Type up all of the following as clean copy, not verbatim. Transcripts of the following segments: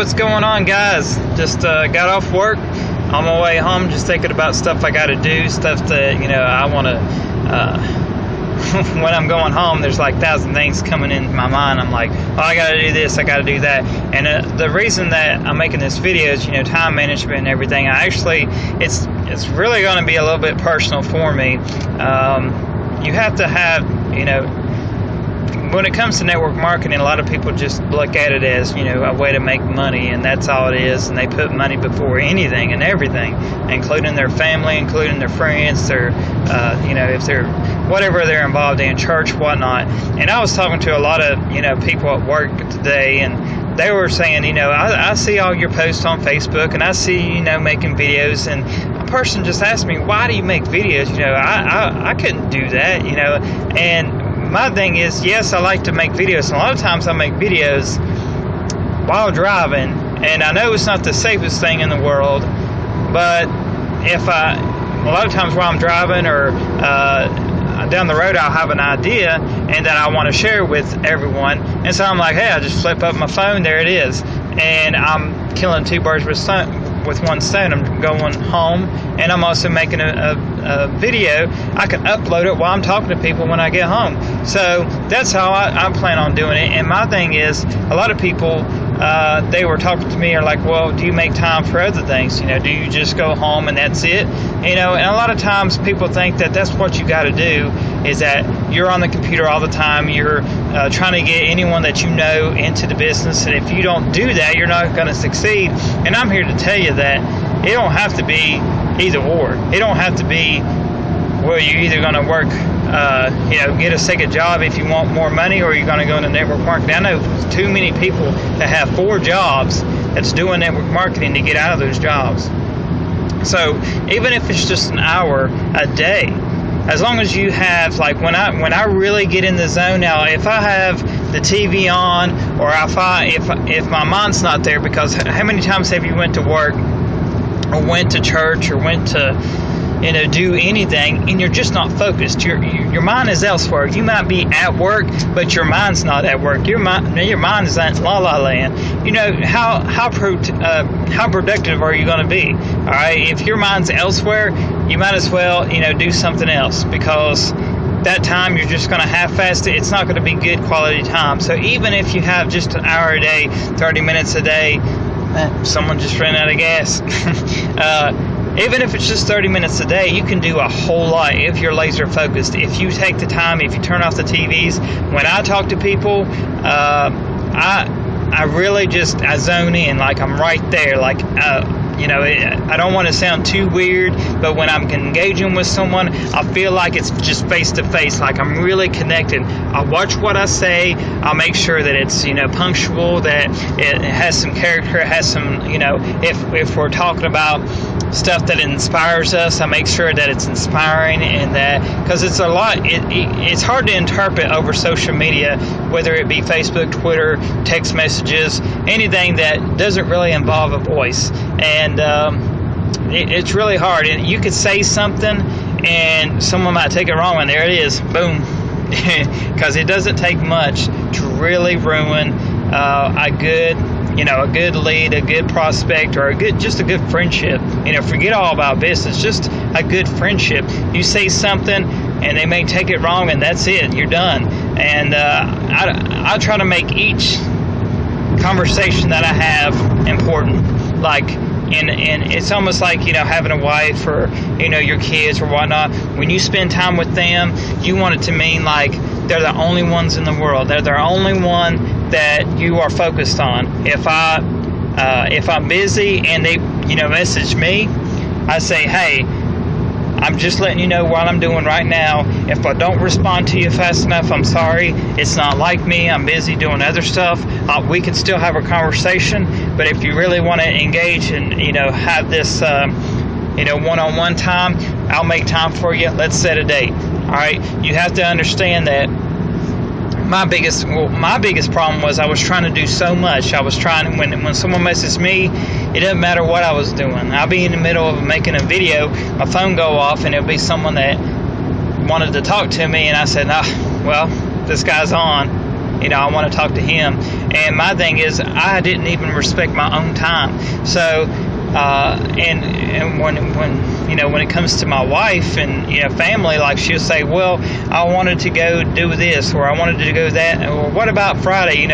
what's going on, guys? Just got off work, on my way home, just thinking about stuff I got to do, stuff that, I want to, when I'm going home, there's like 1,000 things coming into my mind. I'm like, oh, I got to do this, I got to do that. And the reason that I'm making this video is, time management and everything. It's really going to be a little bit personal for me. You have to have, when it comes to network marketing, a lot of people just look at it as, a way to make money, and that's all it is. And they put money before anything and everything, including their family, including their friends, their, if they're, whatever they're involved in, church, whatnot. And I was talking to a lot of, people at work today, and they were saying, I see all your posts on Facebook, and I see, making videos, and a person just asked me, why do you make videos? I couldn't do that, and my thing is, yes, I like to make videos, and a lot of times I make videos while driving, and I know it's not the safest thing in the world, but a lot of times while I'm driving or down the road, I'll have an idea and that I want to share with everyone, and so I'm like, hey, I just flip up my phone, there it is, and I'm killing two birds with one stone. I'm going home, and I'm also making a video. I can upload it while I'm talking to people when I get home. So that's how I plan on doing it. And my thing is, a lot of people, they were talking to me, are like, well, do you make time for other things? Do you just go home and that's it? And a lot of times people think that that's what you got to do, is that you're on the computer all the time, you're trying to get anyone that you know into the business, and if you don't do that, you're not going to succeed. And I'm here to tell you that it don't have to be either or. It don't have to be, well, you're either going to work, get a second job if you want more money, or you're going to go into network marketing. I know too many people that have 4 jobs that's doing network marketing to get out of those jobs. So even if it's just an hour a day, as long as you have, like, when I really get in the zone now, if I have the TV on, or if my mind's not there, because how many times have you went to work or went to church or went to do anything, and you're just not focused. Your mind is elsewhere. You might be at work, but your mind's not at work. Your mind is in la la land. How productive are you going to be? All right, if your mind's elsewhere, you might as well do something else, because that time you're just going to half-fast it. It's not going to be good quality time. So even if you have just an hour a day, 30 minutes a day, someone just ran out of gas. Even if it's just 30 minutes a day, you can do a whole lot if you're laser focused. If you take the time, if you turn off the TVs. When I talk to people, I really I zone in, like I'm right there, like I don't want to sound too weird, but when I'm engaging with someone, I feel like it's just face to face, like I'm really connected. I'll watch what I say. I'll make sure that it's punctual, that it has some character, it has some if we're talking about stuff that inspires us, I make sure that it's inspiring, and that, because it's a lot, it's hard to interpret over social media, whether it be Facebook, Twitter, text messages, anything that doesn't really involve a voice. And it's really hard. And you could say something and someone might take it wrong, and there it is, boom. Because it doesn't take much to really ruin a good lead, a good prospect, or just a good friendship. Forget all about business, just a good friendship. You say something and they may take it wrong, and that's it, you're done. And I try to make each conversation that I have important. Like, and it's almost like having a wife, or your kids or whatnot. When you spend time with them, you want it to mean like they're the only ones in the world. They're the only one that you are focused on. If I'm busy and they message me, I say, hey, I'm just letting you know what I'm doing right now. If I don't respond to you fast enough, I'm sorry. It's not like me. I'm busy doing other stuff. We can still have a conversation, but if you really want to engage and have this one-on-one time, I'll make time for you. Let's set a date. All right. You have to understand that my biggest problem was I was trying to do so much. I was trying, when someone messaged me, it doesn't matter what I was doing. I'll be in the middle of making a video, my phone go off, and it'll be someone that wanted to talk to me, and I said, well, this guy's on. I want to talk to him. And my thing is, I didn't even respect my own time. So and when it comes to my wife and family, like, she'll say, well, I wanted to go do this, or I wanted to go that, or what about Friday,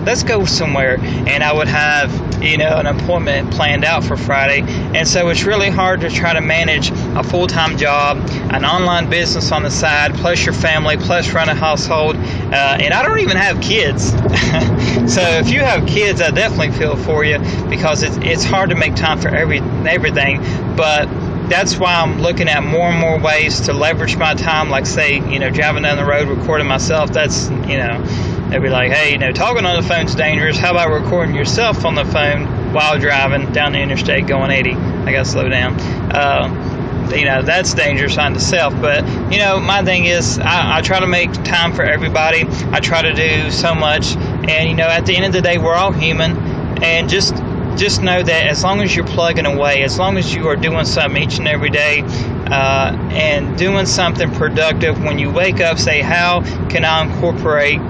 let's go somewhere, and I would have an appointment planned out for Friday. And so it's really hard to try to manage a full-time job, an online business on the side, plus your family, plus run a household, and I don't even have kids. So if you have kids, I definitely feel for you, because it's hard to make time for everything. But that's why I'm looking at more and more ways to leverage my time, like, say, driving down the road, recording myself. That's, they'd be like, hey, talking on the phone's dangerous. How about recording yourself on the phone while driving down the interstate going 80? I gotta slow down. That's dangerous on the self. But my thing is, I try to make time for everybody. I try to do so much, and at the end of the day, we're all human. And just know that as long as you're plugging away, as long as you are doing something each and every day, and doing something productive, when you wake up, say, how can I incorporate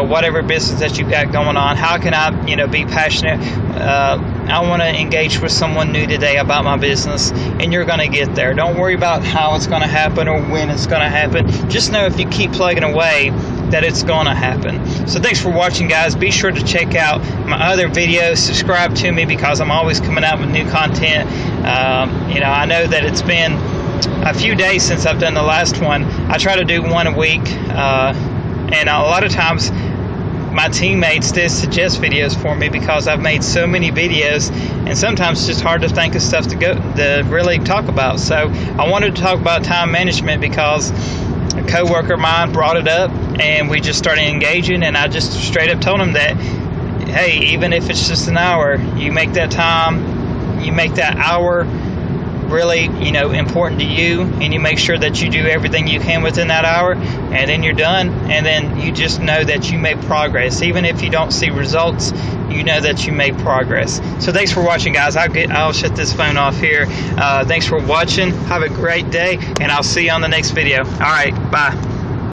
whatever business that you got going on? How can I be passionate? I want to engage with someone new today about my business, and you're going to get there. Don't worry about how it's going to happen or when it's going to happen. Just know if you keep plugging away, that it's going to happen. So thanks for watching, guys. Be sure to check out my other videos. Subscribe to me, because I'm always coming out with new content. I know that it's been a few days since I've done the last one. I try to do one a week, and a lot of times my teammates did suggest videos for me, because I've made so many videos, and sometimes it's just hard to think of stuff to really talk about. So I wanted to talk about time management, because a coworker of mine brought it up, and we just started engaging, and I just straight up told him that, hey, even if it's just an hour, you make that time, you make that hour really important to you, and you make sure that you do everything you can within that hour, and then you're done. And then you just know that you made progress. Even if you don't see results, you know that you made progress. So thanks for watching, guys. I'll shut this phone off here. Thanks for watching. Have a great day, and I'll see you on the next video. All right, bye.